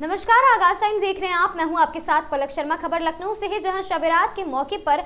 नमस्कार, आगाज टाइम्स देख रहे हैं आप। मैं हूं आपके साथ पलक शर्मा। खबर लखनऊ से है, जहां शब बारात के मौके पर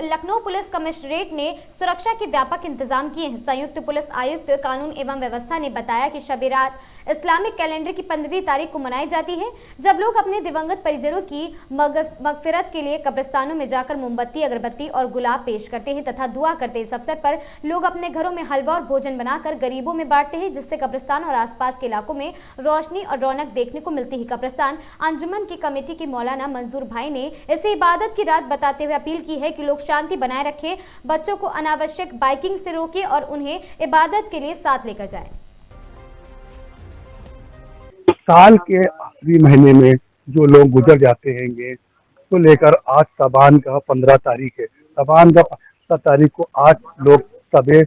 लखनऊ पुलिस कमिश्नरेट ने सुरक्षा के व्यापक इंतजाम किए हैं। संयुक्त पुलिस आयुक्त कानून एवं व्यवस्था ने बताया कि शब बारात इस्लामिक कैलेंडर की 15वीं तारीख को मनाई जाती है, जब लोग अपने दिवंगत परिजनों की मगफिरत के लिए कब्रिस्तानों में जाकर मोमबत्ती, अगरबत्ती और गुलाब पेश करते हैं तथा दुआ करते हैं। इस अवसर पर लोग अपने घरों में हलवा और भोजन बनाकर गरीबों में बांटते हैं, जिससे कब्रिस्तान और आसपास के इलाकों में रोशनी और रौनक देखने को मिलती है। कब्रिस्तान अंजुमन की कमेटी के मौलाना मंजूर भाई ने इसे इबादत की रात बताते हुए अपील की है कि लोग शांति बनाए रखें, बच्चों को अनावश्यक बाइकिंग से रोकें और उन्हें इबादत के लिए साथ लेकर जाएं। साल के आखिरी महीने में जो लोग गुजर जाते हैंगे तो लेकर आज साबान का 15 तारीख है। साबान का 15 तारीख को आज लोग सबे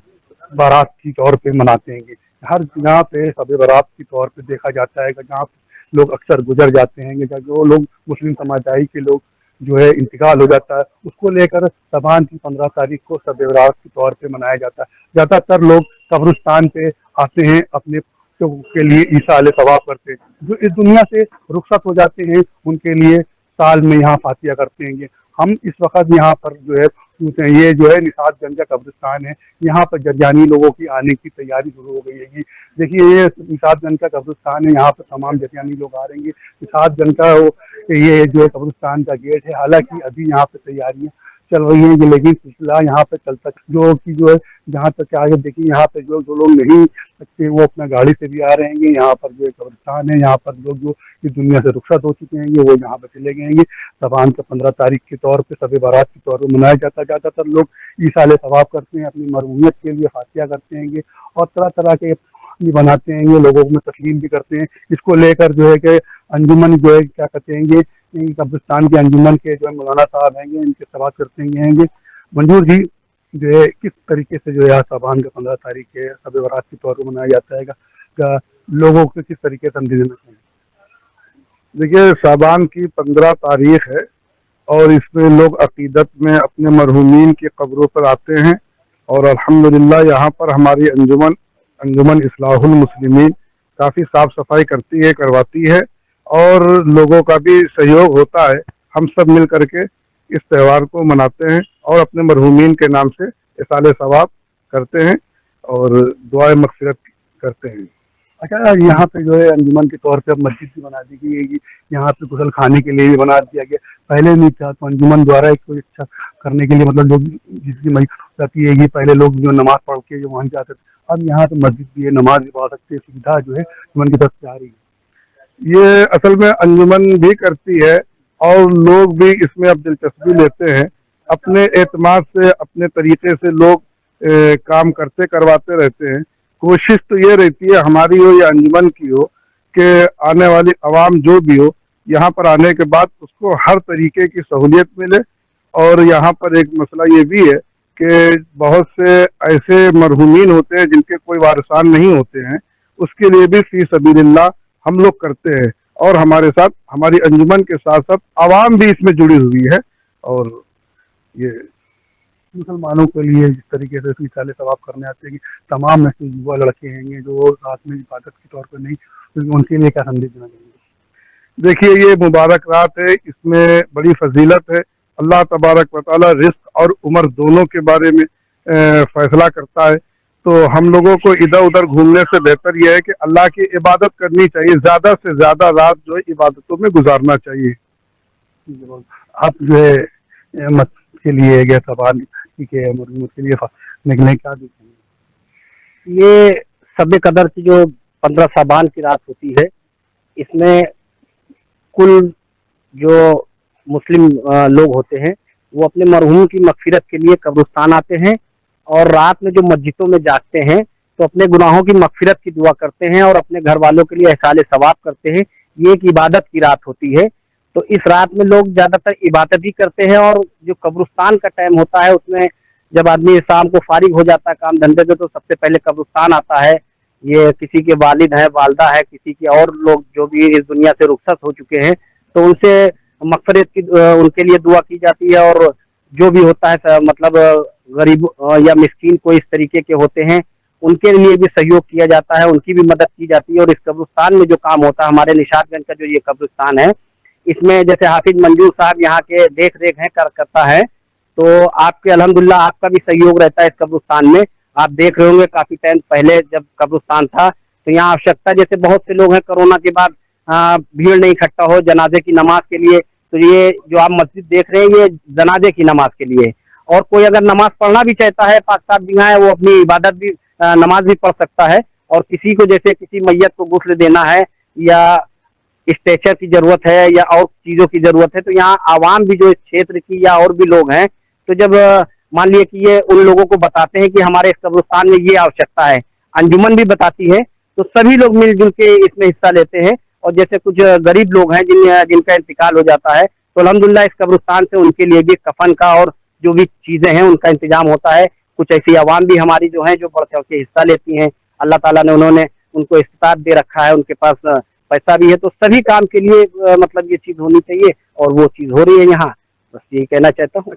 बारात की तौर पे मनाते हैंगे। हर जगह पे सबे बारात की तौर पे देखा जाता है कि जहाँ लोग अक्सर गुजर जाते हैं, जो लोग मुस्लिम समुदाय के लोग जो है इंतकाल हो जाता है, उसको लेकर साबान की 15 तारीख को सबे बारात के तौर पे मनाया जाता है। ज़्यादातर लोग कब्रिस्तान पे आते हैं, अपने के लिए ईसाले सवाब करते हैं। जो इस दुनिया से रुखसत हो जाते हैं उनके लिए साल में यहाँ फातिया करते हैं। हम इस वक्त यहाँ पर जो है ये जो है निसातगंज का कब्रिस्तान है, यहाँ पर जरजानी लोगों की आने की तैयारी शुरू हो गई है। देखिए ये निसातगंज का कब्रिस्तान है, यहाँ पर तमाम जरजानी लोग आ रहे हैं। निसातगंज का ये जो कब्रिस्तान का गेट है, हालांकि अभी यहाँ पे तैयारियां चल रही हैं, लेकिन सिलसिला यहाँ पे चलता जो कि जो है जहाँ तक आगे देखिए यहाँ पे जो लोग नहीं सकते वो अपना गाड़ी से भी आ रहे हैं। यहाँ पर जो कब्रिस्तान है, यहाँ पर लोग जो इस दुनिया से रुखसत हो चुके हैं वो यहाँ पे चले गए हैं। साबान के 15 तारीख के तौर पे सबे बारात के तौर पर मनाया जाता है। ज़्यादातर लोग ईसाले सवाब करते हैं, अपनी मरहूमियत के लिए फातिया करते हैं और तरह तरह के बनाते हैं, लोगों में तस्लीम भी करते हैं। इसको लेकर जो है कि अंजुमन जो है क्या कहते हैं कब्रिस्तान के अंजुमन के जो मौलाना साहब हैं इनके सवाल करते हैं मंजूर जी जो है किस तरीके से जो है साबान का 15 तारीख के शब बारात के तौर पर मनाया जाता है, लोगों को किस तरीके से हम देना चाहिए। देखिए साबान की 15 तारीख है और इसमें लोग अकीदत में अपने मरहूमीन की कब्रों पर आते हैं और अल्हम्दुलिल्लाह यहाँ पर हमारी अंजुमन इस्लाहुल मुस्लिमीन काफ़ी साफ सफाई करवाती है और लोगों का भी सहयोग होता है। हम सब मिल करके इस त्यौहार को मनाते हैं और अपने मरहूमीन के नाम से इसाले सवाब करते हैं और दुआए मग़फ़िरत करते हैं। अच्छा, यहाँ पे जो है अंजुमन के तौर पे अब मस्जिद भी बना दी गई है, यहाँ पे गुसल खाने के लिए भी बना दिया गया। पहले नहीं था तो अंजुमन द्वारा एक कोई अच्छा करने के लिए मतलब लोग जिसकी मस्जिद जाती है, पहले लोग जो नमाज पढ़ के जो वहाँ जाते थे, अब यहाँ पे मस्जिद भी है, नमाज भी पढ़ सकते हैं। सुविधा जो है अंजुमन की तरफ से आ रही है। ये असल में अंजुमन भी करती है और लोग भी इसमें अब दिलचस्पी लेते हैं। अपने एतमाद से अपने तरीके से लोग काम करवाते रहते हैं। कोशिश तो ये रहती है हमारी हो या अंजुमन की हो कि आने वाली आवाम जो भी हो यहाँ पर आने के बाद उसको हर तरीके की सहूलियत मिले। और यहाँ पर एक मसला ये भी है कि बहुत से ऐसे मरहूमीन होते हैं जिनके कोई वारिसान नहीं होते हैं, उसके लिए भी फी सबीलिल्लाह हम लोग करते हैं और हमारे साथ हमारी अंजुमन के साथ साथ आवाम भी इसमें जुड़ी हुई है। और ये मुसलमानों के लिए जिस तरीके से इसाले सवाब करने आते हैं कि तमाम ऐसे युवा लड़के हैं जो रात में इबादत के तौर पर नहीं, तो उनके लिए क्या संदेश देना चाहिए। देखिए ये मुबारक रात है, इसमें बड़ी फजीलत है। अल्लाह तबारक व तआला रिज़्क़ और उम्र दोनों के बारे में फैसला करता है। तो हम लोगों को इधर उधर घूमने से बेहतर यह है कि अल्लाह की इबादत करनी चाहिए, ज़्यादा से ज़्यादा रात जो है इबादतों में गुजारना चाहिए। आप जो है मत के लिए गया सवाल के लिए निकलने क्या देखेंगे। ये शब कदर की जो 15 साबान की रात होती है, इसमें कुल जो मुस्लिम लोग होते हैं वो अपने मरहूम की मग़फ़िरत के लिए कब्रिस्तान आते हैं और रात में जो मस्जिदों में जागते हैं तो अपने गुनाहों की मग़फ़िरत की दुआ करते हैं और अपने घर वालों के लिए एहसाले सवाब करते हैं। ये एक इबादत की रात होती है, तो इस रात में लोग ज़्यादातर इबादत ही करते हैं। और जो कब्रिस्तान का टाइम होता है उसमें जब आदमी शाम को फारिग हो जाता है काम धंधे से, तो सबसे पहले कब्रिस्तान आता है। ये किसी के वालिद है, वालदा है, किसी के और लोग जो भी इस दुनिया से रुखसत हो चुके हैं, तो उनसे मग़फ़िरत की उनके लिए दुआ की जाती है। और जो भी होता है मतलब गरीब या मिस्कीन कोई इस तरीके के होते हैं उनके लिए भी सहयोग किया जाता है, उनकी भी मदद की जाती है। और इस कब्रिस्तान में जो काम होता है, हमारे निशातगंज का जो ये कब्रिस्तान है, इसमें जैसे हाफिज मंजूर साहब यहाँ के देख रेख है करता है, तो आपके अल्हम्दुलिल्लाह आपका भी सहयोग रहता है इस कब्रिस्तान में। आप देख रहे होंगे काफी टाइम पहले जब कब्रिस्तान था तो यहाँ आवश्यकता, जैसे बहुत से लोग हैं कोरोना के बाद भीड़ नहीं इकट्ठा हो जनाजे की नमाज के लिए, तो ये जो आप मस्जिद देख रहे हैं ये जनाजे की नमाज के लिए। और कोई अगर नमाज पढ़ना भी चाहता है, पाक साहब जी है, वो अपनी इबादत भी नमाज भी पढ़ सकता है। और किसी को जैसे किसी मैयत को गुस्ल देना है या स्ट्रेचर की जरूरत है या और चीजों की जरूरत है, तो यहाँ आवाम भी जो इस क्षेत्र की या और भी लोग हैं, तो जब मान लिए कि ये उन लोगों को बताते हैं कि हमारे इस कब्रिस्तान में ये आवश्यकता है, अंजुमन भी बताती है, तो सभी लोग मिलजुल के इसमें हिस्सा लेते हैं। और जैसे कुछ गरीब लोग हैं जिनका इंतकाल हो जाता है, तो अल्हम्दुलिल्लाह इस कब्रिस्तान से उनके लिए भी कफन का और जो भी चीजें हैं उनका इंतजाम होता है। कुछ ऐसी आवाम भी हमारी जो है जो बढ़ चढ़ के हिस्सा लेती हैं, अल्लाह ताला ने उन्होंने उनको इस्तात दे रखा है, उनके पास पैसा भी है, तो सभी काम के लिए मतलब ये चीज होनी चाहिए और वो चीज हो रही है यहाँ। बस यही कहना चाहता हूँ।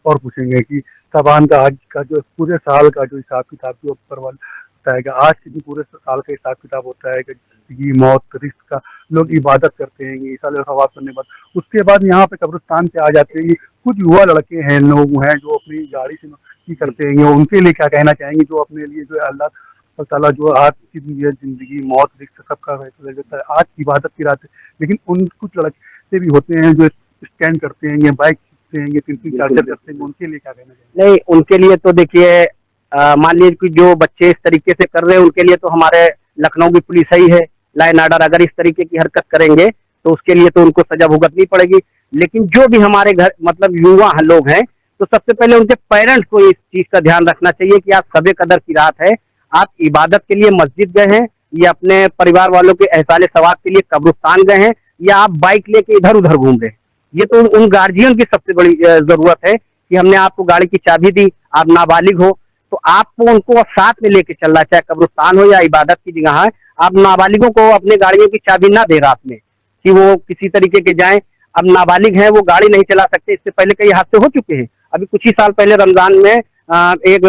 और पूछेंगे कि साबान का आज का जो पूरे साल का जो हिसाब किताब जो ऊपर वाला होता है कि आज के भी पूरे साल का हिसाब किताब होता है कि जिंदगी मौत रिस्क का लोग इबादत करते हैं, ईसाल सवाब करने के बाद उसके बाद यहाँ पे कब्रिस्तान पे आ जाते हैं। कुछ युवा लड़के हैं, लोग हैं जो अपनी गाड़ी से की करते हैं, उनके लिए क्या कहना चाहेंगे जो अपने लिए जो है अल्लाह ताला जो आज की जिंदगी मौत रिस्क सबका फैसला देता है, आज की इबादत की रात है, लेकिन उन कुछ लड़के भी होते हैं जो स्टैंड करते हैं या बाइक खींचते हैं या 3-3 चार्जर करते हैं, उनके लिए क्या कहना चाहिए? नहीं, उनके लिए तो देखिए मान लीजिए कि जो बच्चे इस तरीके से कर रहे हैं उनके लिए तो हमारे लखनऊ की पुलिस ही है, लाइन आर्डर। अगर इस तरीके की हरकत करेंगे तो उसके लिए तो उनको सजा भुगतनी पड़ेगी। लेकिन जो भी हमारे घर मतलब युवा लोग हैं, तो सबसे पहले उनके पेरेंट्स को इस चीज का ध्यान रखना चाहिए कि आज सबे कदर की रात है, आप इबादत के लिए मस्जिद गए हैं या अपने परिवार वालों के एहसाले सवाब के लिए कब्रिस्तान गए हैं या आप बाइक लेके इधर उधर घूम रहे हैं। ये तो उन गार्जियन की सबसे बड़ी जरूरत है कि हमने आपको गाड़ी की चाबी दी, आप नाबालिग हो, तो आपको उनको साथ में लेके चलना, चाहे कब्रिस्तान हो या इबादत की जगह है। आप नाबालिगों को अपने गाड़ियों की चाबी ना दे रात में कि वो किसी तरीके के जाएं। अब नाबालिग हैं, वो गाड़ी नहीं चला सकते। इससे पहले कई हादसे हो चुके हैं। अभी कुछ ही साल पहले रमजान में एक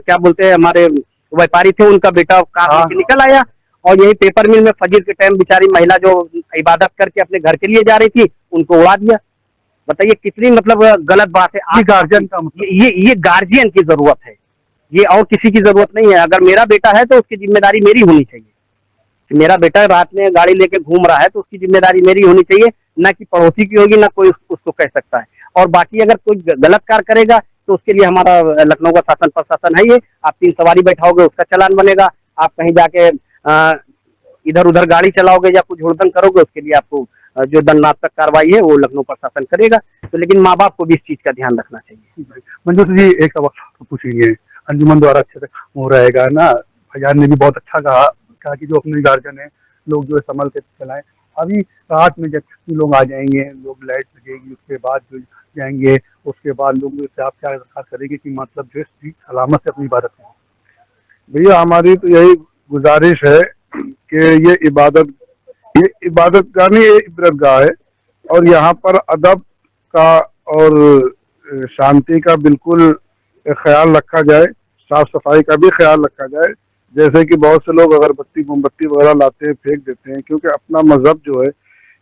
क्या बोलते हैं हमारे व्यापारी थे, उनका बेटा कार लेके निकल आया और यही पेपर मिल में फजर के टाइम बेचारी महिला जो इबादत करके अपने घर के लिए जा रही थी, उनको उड़ा दिया। बताइए कितनी मतलब गलत बात है। गार्जियन का ये गार्जियन की जरूरत है, ये और किसी की जरूरत नहीं है। अगर मेरा बेटा है तो उसकी जिम्मेदारी मेरी होनी चाहिए कि मेरा बेटा रात में गाड़ी लेके घूम रहा है तो उसकी जिम्मेदारी मेरी होनी चाहिए, ना कि पड़ोसी की होगी, ना कोई उसको कह सकता है। और बाकी अगर कोई गलत कार्य करेगा तो उसके लिए हमारा लखनऊ का शासन प्रशासन है ये। आप 3 सवारी बैठाओगे उसका चालान बनेगा, आप कहीं जाके इधर उधर गाड़ी चलाओगे या कुछ हुड़दंग करोगे उसके लिए आपको जो दंडात्मक कार्रवाई है वो लखनऊ प्रशासन करेगा। तो लेकिन माँ बाप को भी इस चीज का ध्यान रखना चाहिए। मंजूर जी एक सवाल पूछेंगे, अंजुमन द्वारा अच्छे से हो रहेगा ना, फैजान ने भी बहुत अच्छा कहा कि जो अपने गार्जियन है लोग जो है संभल के चलाएं। अभी रात में जब लोग आ जाएंगे, लोग लाइट लगेगी, उसके बाद जो जाएंगे, उसके बाद लोग से आप क्या दरखास्त करेंगे कि मतलब जो है सलामत से अपनी इबादत करें? भैया हमारी तो यही गुजारिश है कि ये इबादत का नहीं, ये इबादतगाह है और यहाँ पर अदब का और शांति का बिल्कुल ख्याल रखा जाए, साफ सफाई का भी ख्याल रखा जाए। जैसे कि बहुत से लोग अगरबत्ती मोमबत्ती वगैरह लाते हैं, फेंक देते हैं, क्योंकि अपना मजहब जो है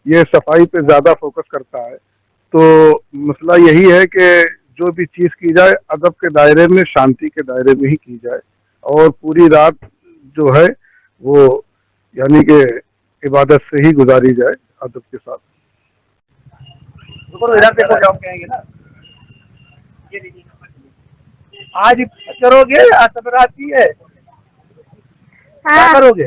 ये सफाई पे ज्यादा फोकस करता है। तो मसला यही है कि जो भी चीज की जाए अदब के दायरे में, शांति के दायरे में ही की जाए और पूरी रात जो है वो यानी कि इबादत से ही गुजारी जाए अदब के साथ। कहेंगे ना आज करोगे, आज सबराती है, क्या करोगे?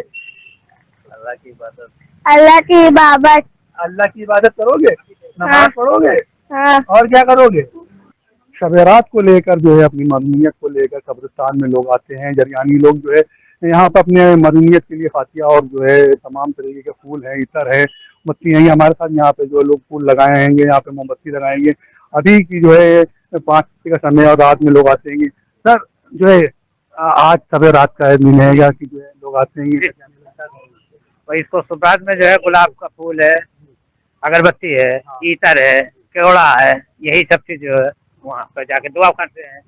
अल्लाह की इबादत, अल्लाह की इबादत करोगे, नमाज पढ़ोगे, और क्या करोगे? शबेरात को लेकर जो है अपनी मरमियत को लेकर कब्रिस्तान में लोग आते हैं। जरियानी लोग जो है यहाँ पर अपने मरमियत के लिए फातिया और जो है तमाम तरीके के फूल हैं, इतर है, मोमबत्ती हैं। हमारे साथ यहाँ पे जो लोग फूल लगाएंगे, यहाँ पे मोमबत्ती लगाएंगे। अभी की जो है 5 बजे का समय और रात में लोग आते हैं। सर जो है आज सवेरात का दिन है या कि जो है लोग आते हैं, भाई इसको सुबह में जो है गुलाब का फूल है, अगरबत्ती है, इतर है, केवड़ा है, यही सब चीज जो है वहाँ पर जाके दुआ करते हैं।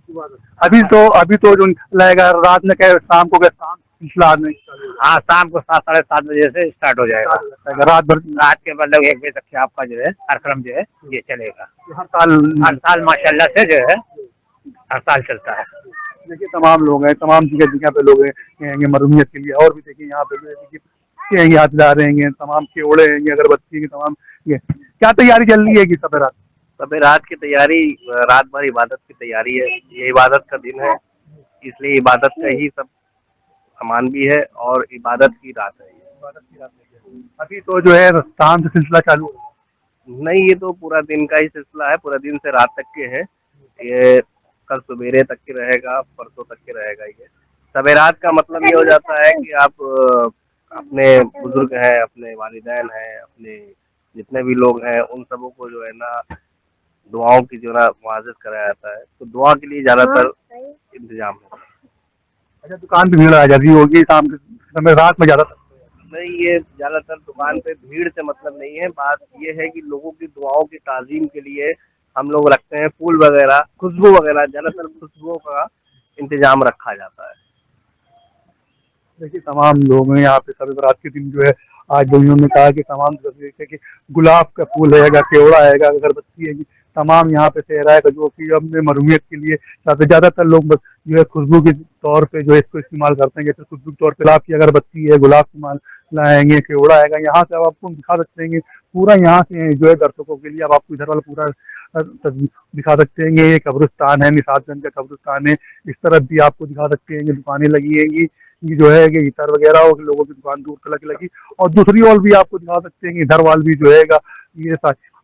अभी तो जो लगेगा रात में क्या शाम को क्या शाम सिलसिला नहीं हाँ, शाम को 7 साढ़े 7 बजे से स्टार्ट हो जाएगा। रात भर रात के मतलब 1 बजे तक के आपका जो है कार्यक्रम जो है ये चलेगा। हर साल माशाल्लाह से जो है हर साल चलता है। देखिए तमाम लोग हैं, तमाम जगह जगह पे लोग हैं मरूमियत के लिए। और भी देखिए यहाँ पे देखिए हाथ ला रहे हैं, तमाम केवड़े हैं, अगरबत्ती की तमाम ये क्या तैयारी चल रही है कि सब रात? सब रात की तैयारी, रात भर इबादत की तैयारी है। ये इबादत का दिन है, इसलिए इबादत का ही सब सामान भी है और इबादत की रात है। इबादत की रात है। अभी तो जो है शाम से सिलसिला चालू है। नहीं, ये तो पूरा दिन का ही सिलसिला है, पूरा दिन से रात तक के है। ये कल सवेरे तक के रहेगा, परसों तक के रहेगा। ये सवेरात का मतलब ये हो जाता है कि आप अपने बुजुर्ग हैं, अपने वालिदैन हैं, अपने जितने भी लोग हैं उन सबों को जो है ना दुआओं की जो ना मुआज़त कराया जाता है। तो दुआ के लिए ज्यादातर इंतजाम है। अच्छा, दुकान पे भीड़ आ जाती होगी शाम के समय, रात में ज्यादा? नहीं, ये ज्यादातर दुकान पे भीड़ से मतलब नहीं है। बात ये है कि लोगों की दुआओं की ताज़ीम के लिए हम लोग रखते हैं फूल वगैरह, खुशबू वगैरह, ज्यादातर खुशबुओं का इंतजाम रखा जाता है। देखिए तमाम लोग हैं यहाँ पे शब बारात के दिन जो है, आज जो इन्होंने कहा कि तमाम जैसे कि गुलाब का फूल रहेगा, केवड़ा आएगा, अगरबत्ती है, तमाम यहाँ पे सेहरा है जो कि अपने मरूमियत के लिए ज्यादातर लोग बस जो है खुशबू के तौर पे जो है इसको इस्तेमाल करते हैं। जैसे खुशबू के तौर पे गुलाब की अगरबत्ती है, गुलाब की माल लाएंगे, केवड़ा आएगा। यहाँ से अब आपको दिखा सकते हैं पूरा, यहाँ से जो है दर्शकों के लिए अब आपको इधर वाला पूरा दिखा सकते हैं। ये कब्रिस्तान है, निशातगंज का कब्रिस्तान है। इस तरफ भी आपको दिखा सकते हैं, दुकानें लगी हैंगी, ये जो है कि इतर वगैरह और लोगों की दुकान दूर तक लगी। और दूसरी ओर भी आपको दिखा सकते हैं इधर वाल भी जो है ये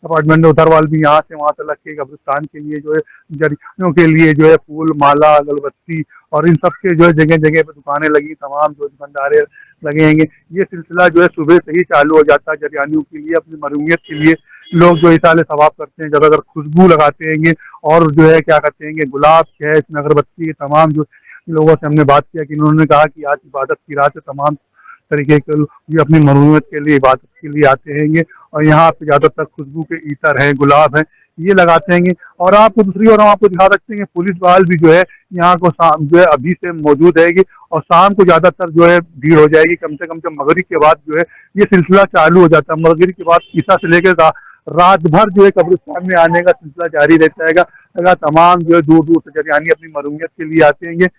अपार्टमेंट उधर वाल भी यहाँ से वहां तक के कब्रिस्तान के लिए जो है जरियों के लिए जो है फूल माला अगरबत्ती और इन सब के जो है जगह जगह पे दुकानें लगी, तमाम जो दुकानदारे लगेंगे। ये सिलसिला जो है सुबह से ही चालू हो जाता है जरियानियों के लिए, अपनी मरूमियत के लिए। लोग जो इसाले सवाब करते हैं, ज्यादातर खुशबू लगाते हैं और जो है क्या करते हैं गुलाब है, इसमें अगरबत्ती, तमाम जो लोगों से हमने बात किया कि उन्होंने कहा कि आज इबादत की रात है, तमाम तरीके के ये अपनी मरूमियत के लिए इबादत के लिए आते हैं और यहाँ पे ज्यादातर खुशबू के इतर हैं, गुलाब हैं, ये लगाते हैं। और आपको दूसरी ओर हम आपको दिखा सकते हैं पुलिस बहाल भी जो है यहाँ को जो है अभी से मौजूद है और शाम को ज्यादातर जो है भीड़ हो जाएगी। कम से कम जब मगरिब के बाद जो है ये सिलसिला चालू हो जाता है। मगरिब के बाद ईसा से लेकर रात भर जो है कब्रिस्तान में आने का सिलसिला जारी रहता है। तमाम जो है दूर दूर से जरियानी अपनी मरूमियत के लिए आते हैं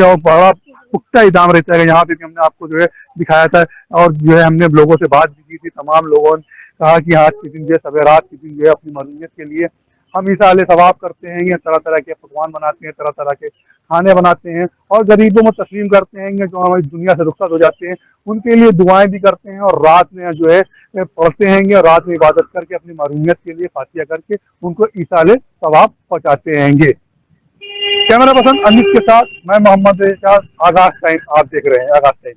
और बड़ा पुख्ता इंतजाम रहता है। यहाँ पे भी हमने आपको जो है दिखाया था और जो है हमने लोगों से बात भी की थी। तमाम लोगों ने कहा कि आज के दिन जो है सवेरात के दिन जो है अपनी मरूमियत के लिए हम इसाले सवाब करते हैं, तरह तरह के पकवान बनाते हैं, तरह तरह के खाने बनाते हैं और गरीबों में तस्लीम करते हैं जो हमारी दुनिया से रुखसत हो जाते हैं, उनके लिए दुआएं भी करते हैं और रात में जो है पढ़ते हैं और रात में इबादत करके अपनी मरूमियत के लिए फातिया करके उनको इसाले सवाब पहुँचाते हैं। कैमरा पर्सन अनिस के साथ मैं मोहम्मद एजाज, आगाज टाइम आप देख रहे हैं, आगाज टाइम।